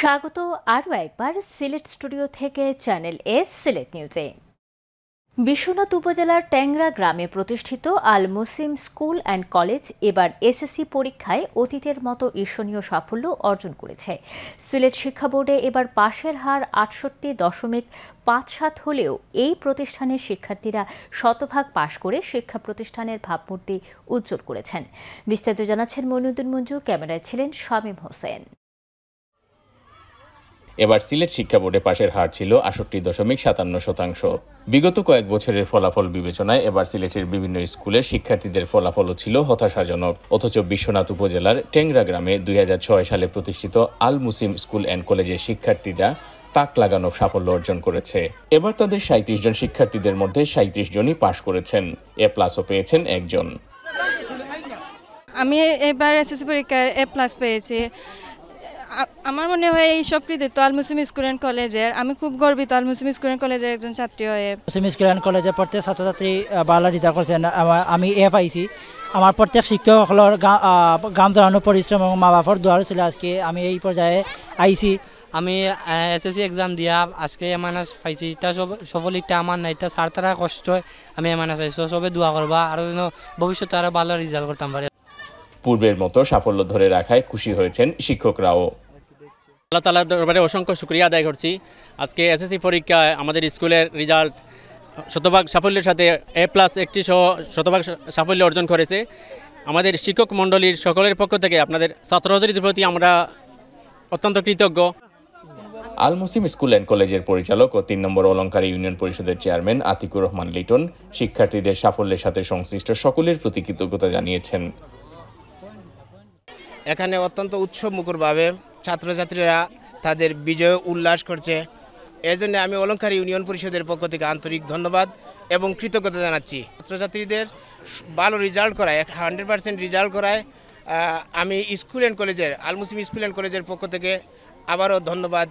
স্বাগত আরও একবার সিলেট স্টুডিও থেকে চ্যানেল এস সিলেট নিউজে। বিশ্বনাথ উপজেলার ট্যাংরা গ্রামে প্রতিষ্ঠিত আল মুসলিম স্কুল অ্যান্ড কলেজ এবার এসএসসি পরীক্ষায় অতীতের মতো ঈর্ষণীয় সাফল্য অর্জন করেছে। সিলেট শিক্ষা বোর্ডে এবার পাশের হার ৬৮.৫৭ হলেও এই প্রতিষ্ঠানের শিক্ষার্থীরা শতভাগ পাশ করে শিক্ষা প্রতিষ্ঠানের ভাবমূর্তি উজ্জ্বল করেছেন। বিস্তারিত জানাচ্ছেন মইনুদ্দিন মঞ্জু, ক্যামেরায় ছিলেন শামীম হোসেন। এবার সিলেট শিক্ষা বোর্ডে পাশের হার ছিল ৬৮.৫৭%। বিগত কয়েক বছরের ফলাফল বিবেচনায় এবার সিলেটের বিভিন্ন স্কুলের শিক্ষার্থীদের ফলাফলও ছিল হতাশাজনক। অথচ বিশ্বনাথ উপজেলার টেংরা গ্রামে ২০০৬ সালে প্রতিষ্ঠিত আল মুসলিম স্কুল অ্যান্ড কলেজের শিক্ষার্থীরা তাক লাগানো সাফল্য অর্জন করেছে। এবার তাদের ৩৭ জন শিক্ষার্থীদের মধ্যে ৩৭ জনই পাশ করেছেন, A+ও পেয়েছেন একজন। আমি এবার এসএসসি পরীক্ষায় A+ পেয়েছি। আমার মনে হয় এই সব কৃতিত্ব আল মুসলিম স্কুল অ্যান্ড কলেজের। আমি খুব গর্বিত আল মুসলিম স্কুল অ্যান্ড কলেজের একজন ছাত্রী হয়ে। মুসলিম স্কুল অ্যান্ড কলেজে প্রত্যেক ছাত্রছাত্রী ভালো রেজাল্ট করছেন। আমি পাইছি। আমার প্রত্যেক শিক্ষকসকলের গাম জড়ানো পরিশ্রম এবং মা বাবার দোয়ারও ছিল আজকে আমি এই পর্যায়ে আইছি। আমি এসএসসি এক্সাম দিয়া আজকে এমানাস পাইছি। এটা সফল এটা আমার না, এটা সার তারা কষ্ট আমি এমানাস পাইছি। সবে দোয়া করবা আরও যেন ভবিষ্যতে আরও ভালো রেজাল্ট করতাম পারে। পূর্বের মতো সাফল্য ধরে রাখায় খুশি হয়েছেন শিক্ষকরাও। আল্লাহ তাআলার দরবারে অসংখ্য শুকরিয়া আদায় করছি। আজকে এসএসসি পরীক্ষায় আমাদের স্কুলের রেজাল্ট শতভাগ সাফল্যের সাথে A+ একটি সহ শতভাগ সাফল্য অর্জন করেছে। আমাদের শিক্ষক মণ্ডলীর সকলের পক্ষ থেকে আপনাদের ছাত্রছাত্রীদের প্রতি আমরা অত্যন্ত কৃতজ্ঞ। আল মুসলিম স্কুল অ্যান্ড কলেজের পরিচালক ও ৩ নম্বর অলঙ্কারী ইউনিয়ন পরিষদের চেয়ারম্যান আতিকুর রহমান লিটন শিক্ষার্থীদের সাফল্যের সাথে সংশ্লিষ্ট সকলের প্রতি কৃতজ্ঞতা জানিয়েছেন। এখানে অত্যন্ত উৎসবমুখরভাবে ছাত্রছাত্রীরা তাদের বিজয় উল্লাস করছে। এজন্য আমি অলঙ্কারী ইউনিয়ন পরিষদের পক্ষ থেকে আন্তরিক ধন্যবাদ এবং কৃতজ্ঞতা জানাচ্ছি। ছাত্রছাত্রীদের ভালো রেজাল্ট করায় 100% রেজাল্ট করায় আমি স্কুল অ্যান্ড কলেজের আল মুসলিম স্কুল অ্যান্ড কলেজের পক্ষ থেকে আবারও ধন্যবাদ।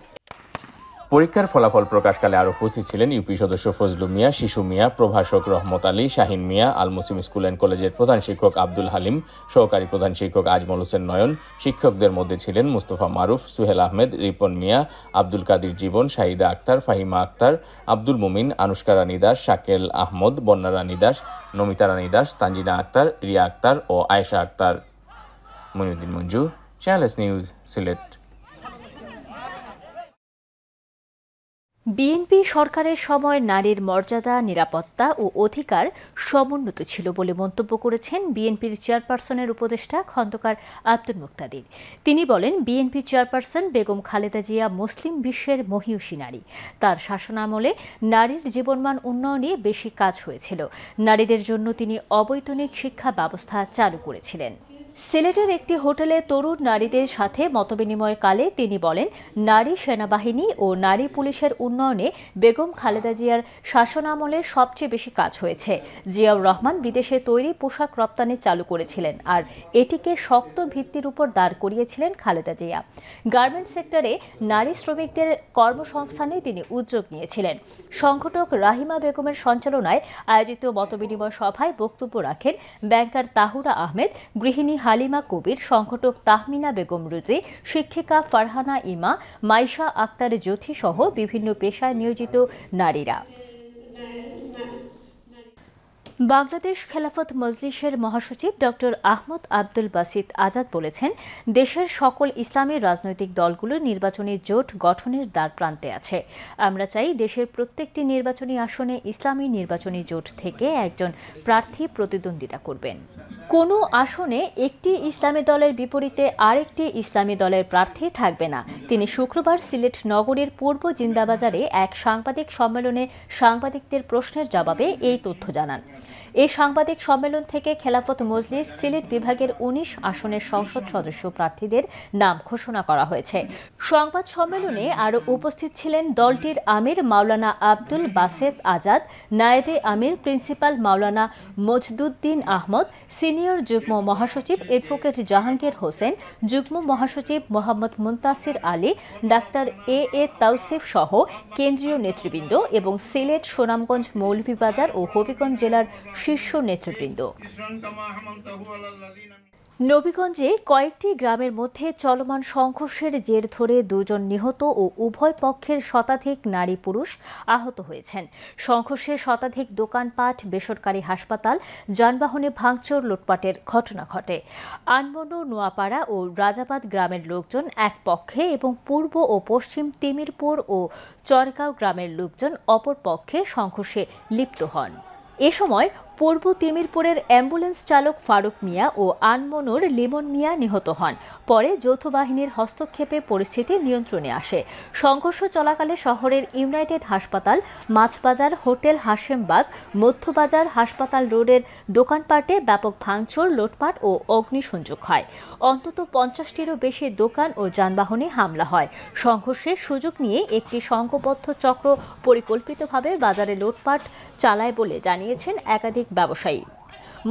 পরীক্ষার ফলাফল প্রকাশকালে আরও উপস্থিত ছিলেন ইউপি সদস্য ফজলু মিয়া, শিশু মিয়া, প্রভাষক রহমত আলী, শাহিন মিয়া, আল মুসলিম স্কুল অ্যান্ড কলেজের প্রধান শিক্ষক আব্দুল হালিম, সহকারী প্রধান শিক্ষক আজমল হোসেন নয়ন। শিক্ষকদের মধ্যে ছিলেন মুস্তফা মারুফ, সুহেল আহমেদ, রিপন মিয়া, আব্দুল কাদির জীবন, শাহিদা আক্তার, ফাহিমা আক্তার, আব্দুল মুমিন, আনুষ্কা রানী দাস, শাকেল আহমদ, বন্যা রানী দাস, নমিতা রানী দাস, তানজিনা আক্তার, রিয়া আক্তার ও Ayesha Akter. Moinuddin Manju, channel S news, Sylhet. BNP সরকারের সময় নারীর মর্যাদা, নিরাপত্তা ও অধিকার সমুন্নত ছিল বলে মন্তব্য করেছেন বিএনপির চেয়ারপারসনের উপদেষ্টা খন্দকার আব্দুল মুক্তাদির। তিনি বলেন, বিএনপি চেয়ারপারসন বেগম খালেদা জিয়া মুসলিম বিশ্বের মহিয়সী নারী। তার শাসনামলে নারীর জীবনমান উন্নয়নে বেশি কাজ হয়েছিল। নারীদের জন্য তিনি অবৈতনিক শিক্ষা ব্যবস্থা চালু করেছিলেন। সিলেটের একটি হোটেলে তরুণ নারীদের সাথে মতবিনিময়কালে তিনি বলেন, নারী সেনাবাহিনী ও নারী পুলিশের উন্নয়নে বেগম খালেদা জিয়ার শাসনামলে সবচেয়ে বেশি কাজ হয়েছে। জিয়াউর রহমান বিদেশে তৈরি পোশাক রপ্তানি চালু করেছিলেন, আর এটিকে শক্ত ভিত্তির উপর দাঁড় করিয়েছিলেন খালেদা জিয়া। গার্মেন্টস সেক্টরে নারী শ্রমিকদের কর্মসংস্থানে তিনি উদ্যোগ নিয়েছিলেন। সংগঠক রাহিমা বেগমের সঞ্চালনায় আয়োজিত মতবিনিময় সভায় বক্তব্য রাখেন ব্যাংকার তাহুরা আহমেদ, গৃহিণী হালিমা কবির, সংগঠক তাহমিনা বেগম রুজি, শিক্ষিকা ফারহানা ইমা, মাইশা আক্তার জ্যোতি সহ বিভিন্ন পেশায় নিয়োজিত নারীরা। বাংলাদেশ খেলাফত মজলিসের মহাসচিব ডক্টর আহমদ আব্দুল বাসিত আজাদ বলেছেন, দেশের সকল ইসলামী রাজনৈতিক দলগুলো নির্বাচনী জোট গঠনের দ্বারপ্রান্তে আছে। আমরা চাই দেশের প্রত্যেকটি নির্বাচনী আসনে ইসলামী নির্বাচনী জোট থেকে একজন প্রার্থী প্রতিদ্বন্দ্বিতা করবেন। কোনো আসনে একটি ইসলামী দলের বিপরীতে আরেকটি ইসলামী দলের প্রার্থী থাকবে না। তিনি শুক্রবার সিলেট নগরীর পূর্ব জিন্দাবাজারে এক সাংবাদিক সম্মেলনে সাংবাদিকদের প্রশ্নের জবাবে এই তথ্য জানান। এই সাংবাদিক সম্মেলন থেকে খেলাফত মজলিস সিলেট বিভাগের ১৯ আসনের সংসদ সদস্য প্রার্থীদের নাম ঘোষণা করা হয়েছে। সংবাদ সম্মেলনে আরও উপস্থিত ছিলেন দলটির আমির মাওলানা আব্দুল বাসেত আজাদ, নায়েবে আমির প্রিন্সিপাল মাওলানা মজদুদ্দিন আহমদ, সিনিয়র যুগ্ম মহাসচিব অ্যাডভোকেট জাহাঙ্গীর হোসেন, যুগ্ম মহাসচিব মোহাম্মদ মুনতাসির আলী, ডাক্তার এ তাওসিফ সহ কেন্দ্রীয় নেতৃবৃন্দ এবং সিলেট, সুনামগঞ্জ, মৌলভীবাজার ও হবিগঞ্জ জেলার শীর্ষ নেতৃবৃন্দ। নবীগঞ্জে কয়েকটি গ্রামের মধ্যে চলমান সংঘর্ষের জের ধরে দুজন নিহত ও উভয় পক্ষের শতাধিক নারী পুরুষ আহত হয়েছেন। সংঘর্ষে শতাধিক দোকানপাট, বেসরকারি হাসপাতাল, যানবাহনে ভাঙচুর, লুটপাটের ঘটনা ঘটে। আনমনু, নোয়াপাড়া ও রাজাবাদ গ্রামের লোকজন এক পক্ষে এবং পূর্ব ও পশ্চিম তিমিরপুর ও চরগাঁও গ্রামের লোকজন অপর পক্ষে সংঘর্ষে লিপ্ত হন। এ সময় পূর্ব তিমিরপুরের অ্যাম্বুলেন্স চালক ফারুক মিয়া ও আনমনুর লিমন মিয়া নিহত হন। পরে যৌথ বাহিনীর হস্তক্ষেপে পরিস্থিতি নিয়ন্ত্রণে আসে। সংঘর্ষ চলাকালে শহরের ইউনাইটেড হাসপাতাল, মাছবাজার, হোটেল হাশেমবাগ, মধ্যবাজার, হাসপাতাল রোডের দোকানপাটে ব্যাপক ভাঙচুর, লুটপাট ও অগ্নিসংযোগ হয়। অন্তত 50টিরও বেশি দোকান ও যানবাহনে হামলা হয়। সংঘর্ষের সুযোগ নিয়ে একটি সংঘবদ্ধ চক্র পরিকল্পিতভাবে বাজারে লুটপাট চালায় বলে জানিয়েছেন একাধিক ব্যবসায়ী।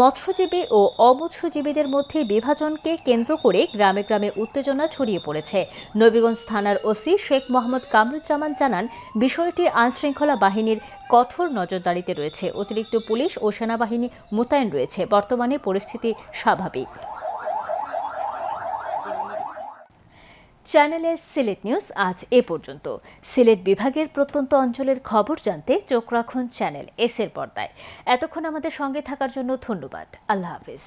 মৎস্যজীবী ও অমৎস্যজীবীদের মধ্যে বিভাজনকে কেন্দ্র করে গ্রামে গ্রামে উত্তেজনা ছড়িয়ে পড়েছে। নবীগঞ্জ থানার ওসি শেখ মোহাম্মদ কামরুজ্জামান জানান, বিষয়টি আইনশৃঙ্খলা বাহিনীর কঠোর নজরদারিতে রয়েছে। অতিরিক্ত পুলিশ ও সেনাবাহিনী মোতায়েন রয়েছে। বর্তমানে পরিস্থিতি স্বাভাবিক। চ্যানেলে সিলেট নিউজ আজ এ পর্যন্ত। সিলেট বিভাগের প্রত্যন্ত অঞ্চলের খবর জানতে চোখ রাখুন চ্যানেল এস এর পর্দায়। এতক্ষণ আমাদের সঙ্গে থাকার জন্য ধন্যবাদ। আল্লাহ হাফেজ।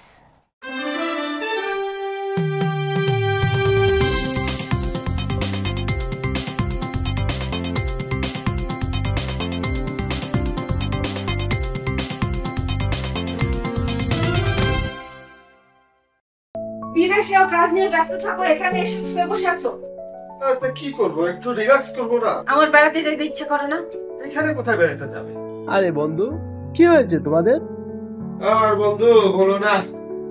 বিদেশেও কাজ নিয়ে ব্যস্ত থাকো, এখানে এসে শুয়ে বসে আছো। তা কি করব, একটু রিল্যাক্স করব না? আমার বেড়াতে যেতে ইচ্ছে করে না। এখানে কোথায় বেড়াতে যাবে? আরে বন্ধু, কি হয়েছে তোমাদের? আর বন্ধু বলো না,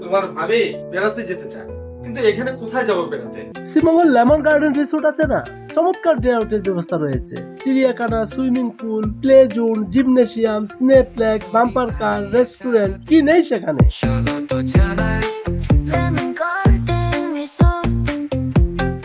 তোমার ভাবি বেড়াতে যেতে চায়, কিন্তু এখানে কোথায় যাব বেড়াতে? শ্রীমঙ্গল লেমন গার্ডেন রিসোর্ট আছে না, চমৎকার ডে আউটের ব্যবস্থা রয়েছে। চিড়িয়াখানা, swimming pool, play zone, gymnasium, snake lake, bumper কার, রেস্টুরেন্ট, কি নেই সেখানে?